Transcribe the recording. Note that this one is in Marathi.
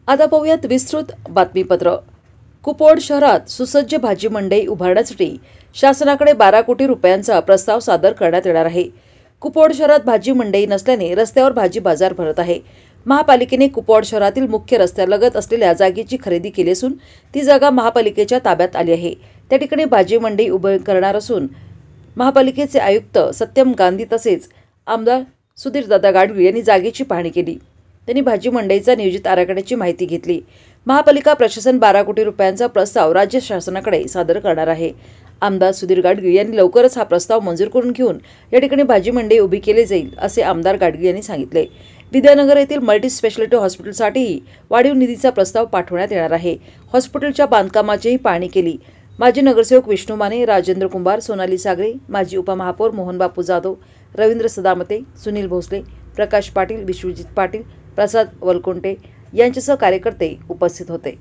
आता पाहूयात विस्तृत बातमीपत्र। कुपवाड शहरात सुसज्ज भाजी मंडई उभारण्यासाठी शासनाकडे 12 कोटी रुपयांचा प्रस्ताव सादर करण्यात येणार आहे। कुपवाड शहरात भाजी मंडई नसल्याने रस्त्यावर भाजी बाजार भरत आहे। महापालिकेने कुपवाड शहरातील मुख्य रस्त्यालगत असलेल्या जागेची खरेदी केली असून ती जागा महापालिकेच्या ताब्यात आली आहे। त्या ठिकाणी भाजी मंडई उभी करणार असून महापालिकेचे आयुक्त सत्यम गांधी तसेच आमदार सुधीरदादा गाडगीळ यांनी जागेची पाहणी केली। त्यांनी भाजी मंडईचा नियोजित आराखड्याची माहिती घेतली। महापालिका प्रशासन 12 कोटी रुपयांचा प्रस्ताव राज्य शासनाकडे सादर करणार आहे। आमदार सुधीर गाडगीळ यांनी लवकरच हा प्रस्ताव मंजूर करून घेऊन या ठिकाणी भाजी मंडई उभी केली जाईल असे आमदार गाडगीळ यांनी सांगितले। विद्यानगर येथील मल्टी स्पेशालिटी हॉस्पिटलसाठीही वाढीव निधीचा प्रस्ताव पाठवण्यात येणार आहे। हॉस्पिटलच्या बांधकामाचीही पाहणी केली। माजी नगरसेवक विष्णू माने, राजेंद्र कुंभार, सोनाली सागरे, माजी उपमहापौर मोहन बापू जाधव, रवींद्र सदामते, सुनील भोसले, प्रकाश पाटील, विश्वजित पाटील, प्रसाद वलकोंटे यांच्यासह कार्यकर्ते उपस्थित होते।